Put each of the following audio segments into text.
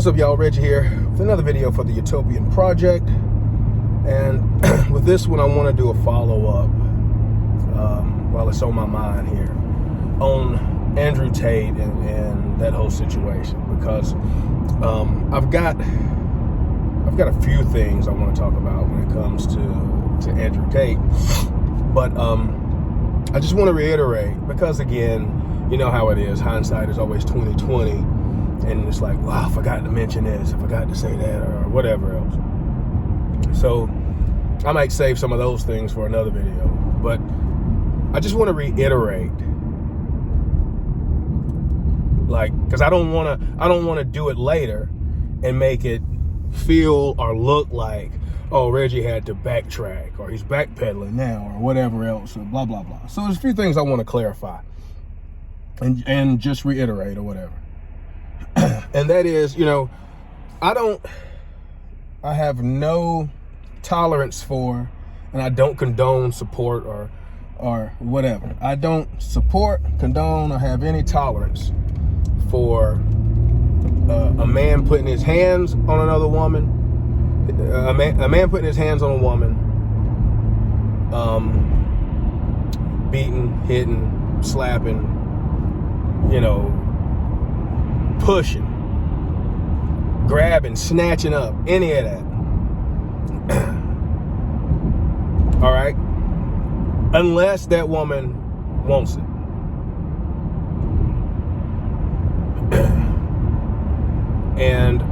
What's up, y'all? Reggie here with another video for the Utopian Project. And with this one, I want to do a follow-up while it's on my mind here on Andrew Tate and that whole situation, because I've got a few things I want to talk about when it comes to Andrew Tate. But I just want to reiterate, because again, you know how it is. Hindsight is always 20/20. And it's like, wow, I forgot to mention this, I forgot to say that, or whatever else. So I might save some of those things for another video. But I just want to reiterate, like, because I don't want to do it later and make it feel or look like, oh, Reggie had to backtrack, or he's backpedaling now, or whatever else, or blah blah blah. So there's a few things I want to clarify and just reiterate or whatever. And that is, you know, I have no tolerance for, and I don't condone, support, or whatever. I don't support, condone, or have any tolerance for a man putting his hands on another woman, a man putting his hands on a woman, beating, hitting, slapping, you know, pushing, grabbing, snatching up, any of that. All right? Unless that woman wants it. And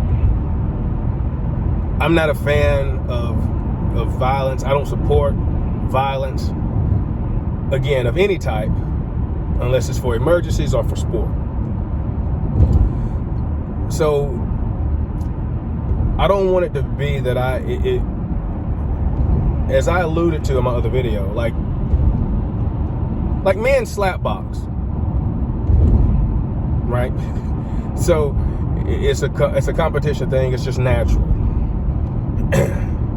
I'm not a fan of violence. I don't support violence, again, of any type, unless it's for emergencies or for sport. So I don't want it to be that as I alluded to in my other video, like men slap box, right? So it's a competition thing. It's just natural.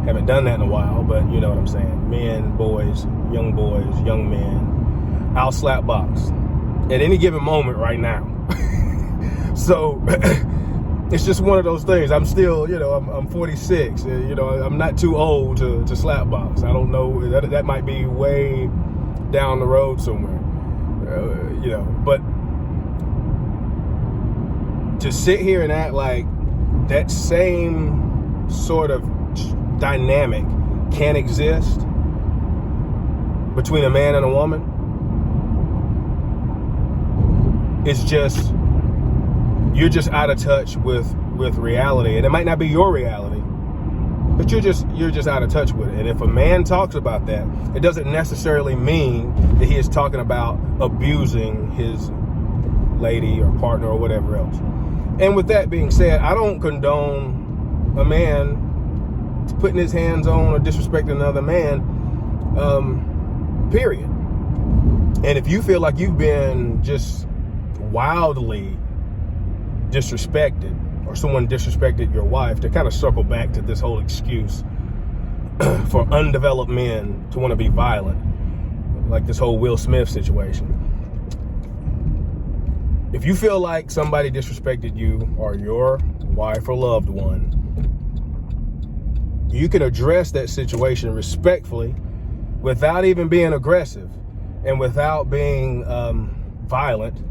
Haven't done that in a while, but you know what I'm saying. Men, boys, young men. I'll slap box at any given moment right now. So it's just one of those things. I'm still, you know, I'm 46. You know, I'm not too old to slap box. I don't know, that might be way down the road somewhere. You know, but to sit here and act like that same sort of dynamic can exist between a man and a woman is just, you're just out of touch with reality. And it might not be your reality, but you're just out of touch with it. And if a man talks about that, it doesn't necessarily mean that he is talking about abusing his lady or partner or whatever else. And with that being said, I don't condone a man putting his hands on or disrespecting another man, period. And if you feel like you've been just wildly disrespected, or someone disrespected your wife, to kind of circle back to this whole excuse for undeveloped men to want to be violent, like this whole Will Smith situation. If you feel like somebody disrespected you or your wife or loved one, you can address that situation respectfully without even being aggressive and without being violent,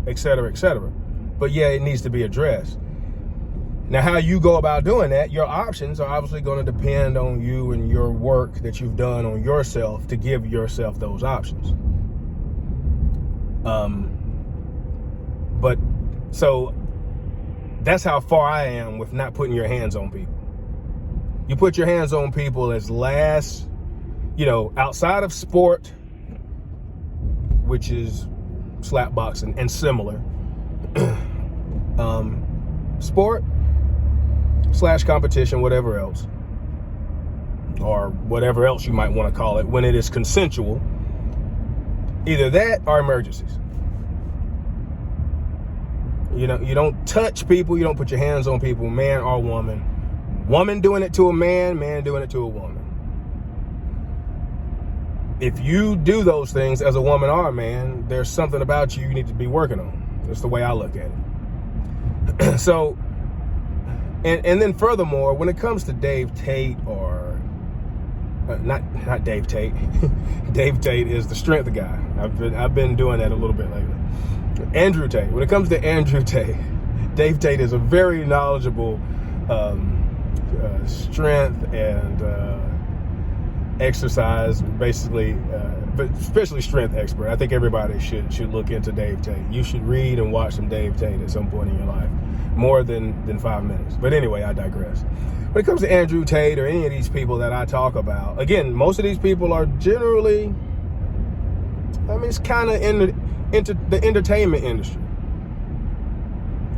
etc., etc. But yeah, it needs to be addressed. Now, how you go about doing that, your options are obviously going to depend on you and your work that you've done on yourself to give yourself those options. But so that's how far I am with not putting your hands on people. You put your hands on people as last, you know, outside of sport, which is slap boxing and similar. Sport / competition, whatever else, or whatever else you might want to call it, when it is consensual, either that or emergencies. You know, you don't touch people, you don't put your hands on people, man or woman. Woman doing it to a man, man doing it to a woman. If you do those things as a woman or a man, there's something about you need to be working on. That's the way I look at it. So And then furthermore, when it comes to Dave Tate, or not Dave Tate, Dave Tate is the strength guy. I've been doing that a little bit lately. Andrew Tate. When it comes to Andrew Tate, Dave Tate is a very knowledgeable strength and exercise, basically, but especially strength expert. I think everybody should look into Dave Tate. You should read and watch some Dave Tate at some point in your life, more than 5 minutes. But anyway, I digress. When it comes to Andrew Tate or any of these people that I talk about, again, most of these people are generally, I mean, it's kind of into the entertainment industry.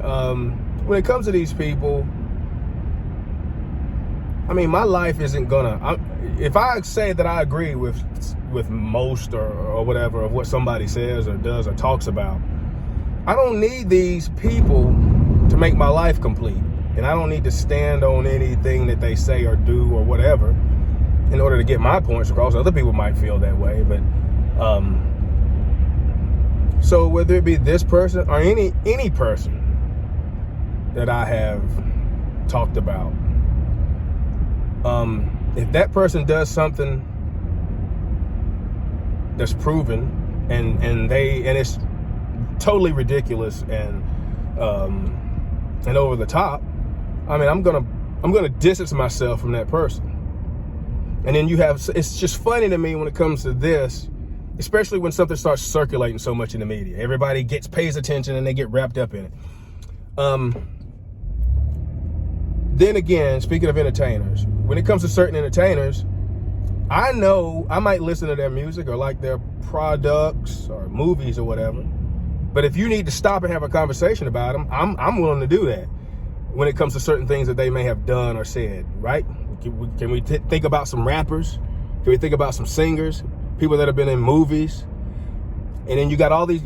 When it comes to these people, I mean, my life isn't gonna, if I say that I agree with most or whatever of what somebody says or does or talks about, I don't need these people to make my life complete. And I don't need to stand on anything that they say or do or whatever in order to get my points across. Other people might feel that way, but so whether it be this person or any person that I have talked about, if that person does something that's proven and it's totally ridiculous and over the top, I mean, I'm gonna distance myself from that person. And then it's just funny to me when it comes to this, especially when something starts circulating so much in the media. Everybody pays attention and they get wrapped up in it. Then again, speaking of entertainers, when it comes to certain entertainers, I know I might listen to their music or like their products or movies or whatever, but if you need to stop and have a conversation about them, I'm willing to do that when it comes to certain things that they may have done or said, right? Can we think about some rappers? Can we think about some singers, people that have been in movies? And then you got all these,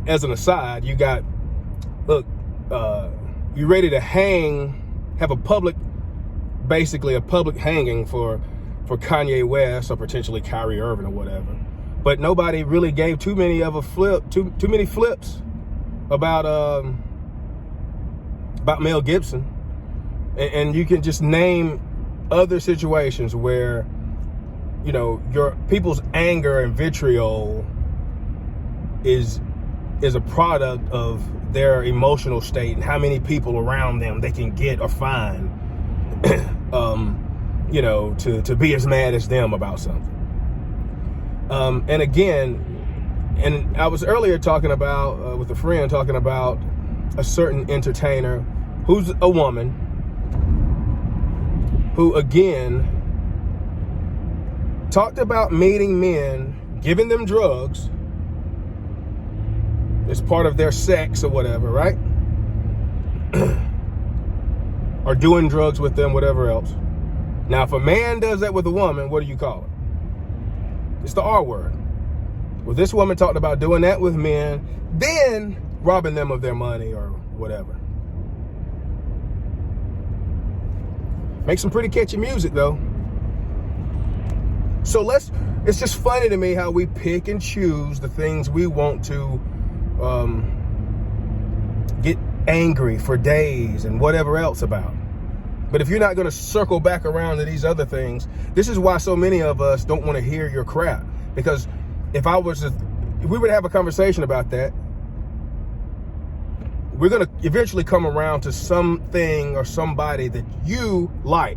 as an aside, you got, look, you ready to have basically a public hanging for Kanye West or potentially Kyrie Irving or whatever. But nobody really gave too many flips about Mel Gibson. And you can just name other situations where, you know, your people's anger and vitriol is a product of their emotional state and how many people around them they can get or find, you know, to be as mad as them about something. And again, and I was earlier talking about, with a friend, talking about a certain entertainer who's a woman who, again, talked about meeting men, giving them drugs as part of their sex or whatever, right? Or doing drugs with them, whatever else. Now, if a man does that with a woman, what do you call it? It's the R word. Well, this woman talked about doing that with men, then robbing them of their money or whatever. Makes some pretty catchy music, though. So it's just funny to me how we pick and choose the things we want to get angry for days and whatever else about. But if you're not going to circle back around to these other things, this is why so many of us don't want to hear your crap. Because if we were to have a conversation about that, we're going to eventually come around to something or somebody that you like,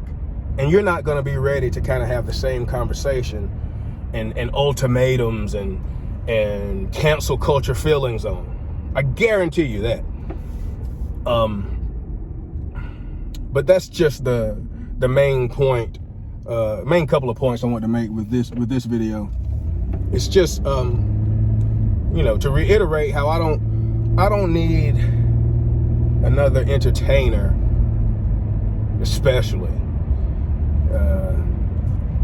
and you're not going to be ready to kind of have the same conversation and ultimatums and cancel culture feelings on. I guarantee you that. But that's just the main point, main couple of points I want to make with this video. It's just you know, to reiterate how I don't need another entertainer, especially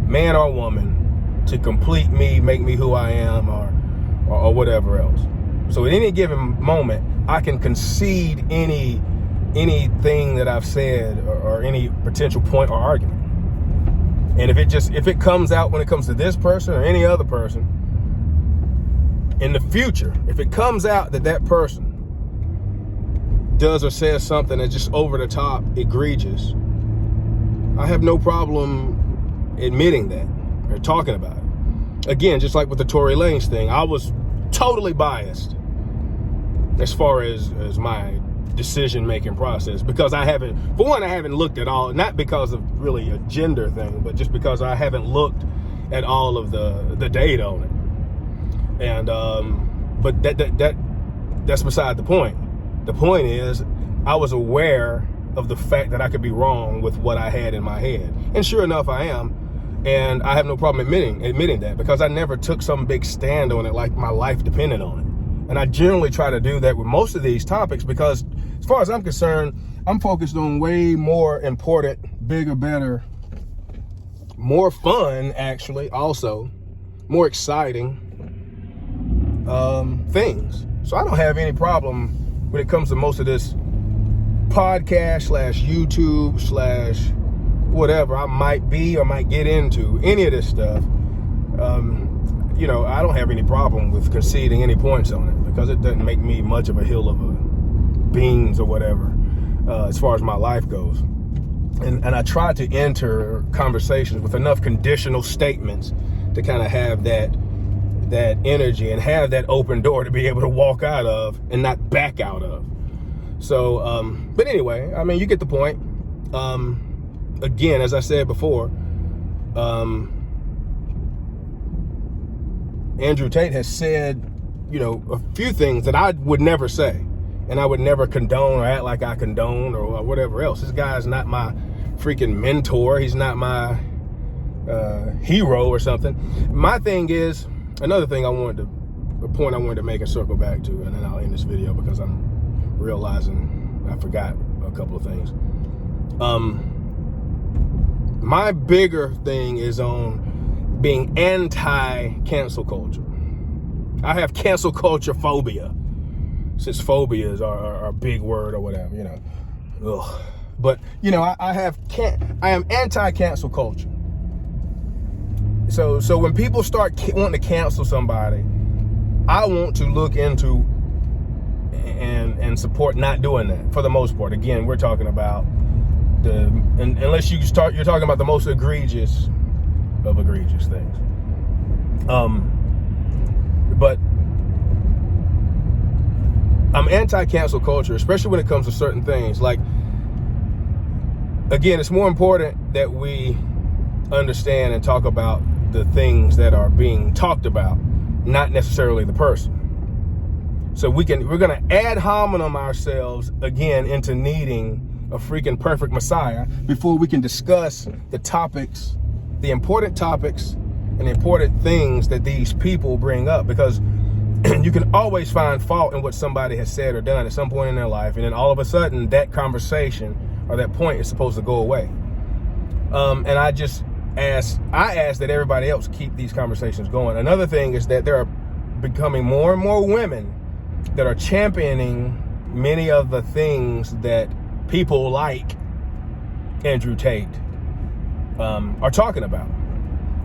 man or woman, to complete me, make me who I am, or whatever else. So at any given moment, I can concede anything that I've said or any potential point or argument. And if it comes out when it comes to this person or any other person in the future, if it comes out that person does or says something that's just over the top egregious, I have no problem admitting that or talking about it. Again, just like with the Tory Lanez thing, I was totally biased as far as my decision-making process, because I haven't looked at all, not because of really a gender thing, but just because I haven't looked at all of the data on it. And but that's beside the point. The point is, I was aware of the fact that I could be wrong with what I had in my head, and sure enough, I am. And I have no problem admitting that, because I never took some big stand on it like my life depended on it. And I generally try to do that with most of these topics, because as far as I'm concerned, I'm focused on way more important, bigger, better, more fun, actually, also more exciting things. So I don't have any problem when it comes to most of this podcast / YouTube / whatever I might be or might get into, any of this stuff. You know, I don't have any problem with conceding any points on it, because it doesn't make me much of a hill of beans or whatever, as far as my life goes. And I try to enter conversations with enough conditional statements to kind of have that energy and have that open door to be able to walk out of and not back out of. So, but anyway, I mean, you get the point. Again, as I said before, Andrew Tate has said, you know, a few things that I would never say, and I would never condone or act like I condone or whatever else. This guy is not my freaking mentor. He's not my hero or something. My thing is, another thing a point I wanted to make and circle back to, and then I'll end this video because I'm realizing I forgot a couple of things. My bigger thing is on being anti-cancel culture. I have cancel culture phobia, since phobias are a big word or whatever, you know. Ugh. But, you know, I am anti-cancel culture. So when people start wanting to cancel somebody, I want to look into and support not doing that, for the most part. Again, we're talking about unless you're talking about the most egregious of egregious things. But I'm anti-cancel culture, especially when it comes to certain things. Like, again, it's more important that we understand and talk about the things that are being talked about, not necessarily the person. So we're going to ad hominem ourselves again into needing a freaking perfect messiah before we can discuss the topics, the important topics and the important things that these people bring up, because you can always find fault in what somebody has said or done at some point in their life, and then all of a sudden that conversation or that point is supposed to go away. And I ask that everybody else keep these conversations going. Another thing is that there are becoming more and more women that are championing many of the things that people like Andrew Tate are talking about.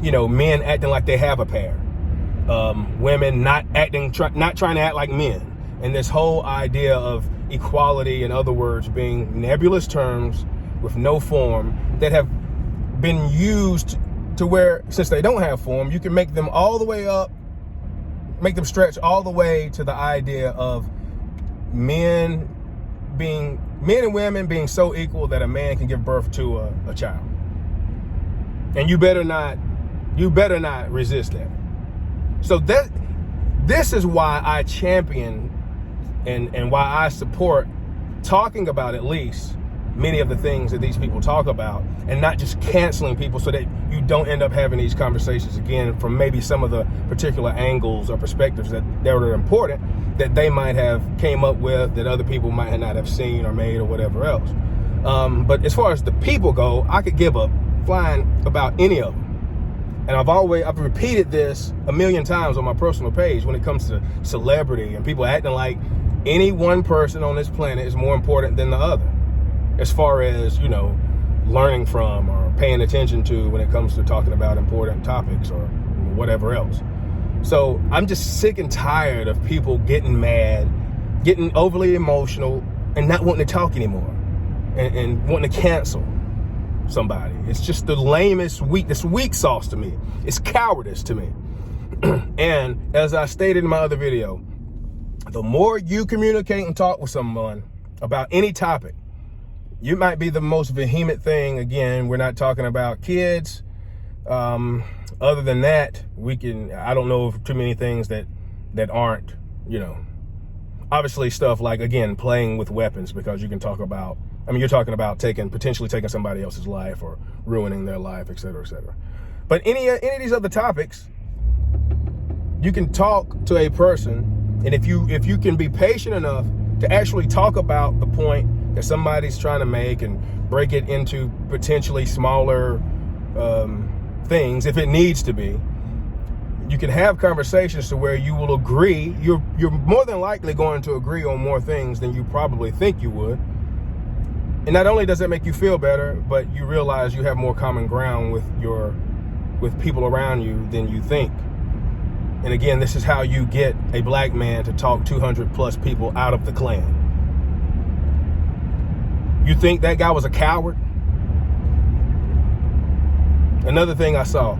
You know, men acting like they have a pair, women not trying to act like men, and this whole idea of equality, in other words, being nebulous terms with no form that have been used to where, since they don't have form, you can make them all the way up, make them stretch all the way to the idea of men and women being so equal that a man can give birth to a child. And you better not resist that. So this is why I champion and why I support talking about at least many of the things that these people talk about, and not just canceling people so that you don't end up having these conversations again from maybe some of the particular angles or perspectives that are important that they might have came up with that other people might not have seen or made or whatever else. But as far as the people go, I could give a flying about any of them. And I've repeated this a million times on my personal page when it comes to celebrity and people acting like any one person on this planet is more important than the other, as far as, you know, learning from or paying attention to when it comes to talking about important topics or whatever else. So I'm just sick and tired of people getting mad, getting overly emotional, and not wanting to talk anymore and wanting to cancel somebody. It's just the lamest weak sauce to me. It's cowardice to me. And as I stated in my other video, the more you communicate and talk with someone about any topic, you might be the most vehement thing. Again, we're not talking about kids. Other than that, I don't know of too many things that aren't, obviously stuff like, again, playing with weapons, because you can talk about, you're talking about potentially taking somebody else's life or ruining their life, et cetera, et cetera. But any of these other topics, you can talk to a person, and if you can be patient enough to actually talk about the point that somebody's trying to make and break it into potentially smaller things, if it needs to be, you can have conversations to where you will agree. You're more than likely going to agree on more things than you probably think you would. And not only does that make you feel better, but you realize you have more common ground with people around you than you think. And again, this is how you get a black man to talk 200 plus people out of the Klan. You think that guy was a coward? Another thing I saw,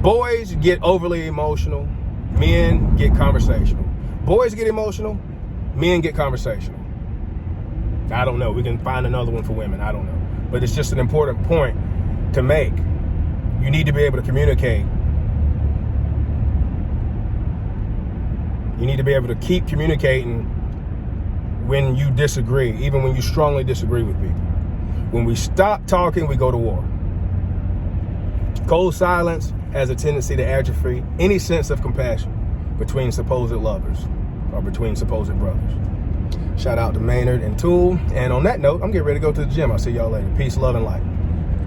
boys get overly emotional, men get conversational. Boys get emotional, men get conversational. I don't know, we can find another one for women, I don't know. But it's just an important point to make. You need to be able to communicate. You need to be able to keep communicating when you disagree, even when you strongly disagree with people. When we stop talking, we go to war. Cold silence has a tendency to atrophy any sense of compassion between supposed lovers or between supposed brothers. Shout out to Maynard and Tool. And on that note, I'm getting ready to go to the gym. I'll see y'all later. Peace, love, and light.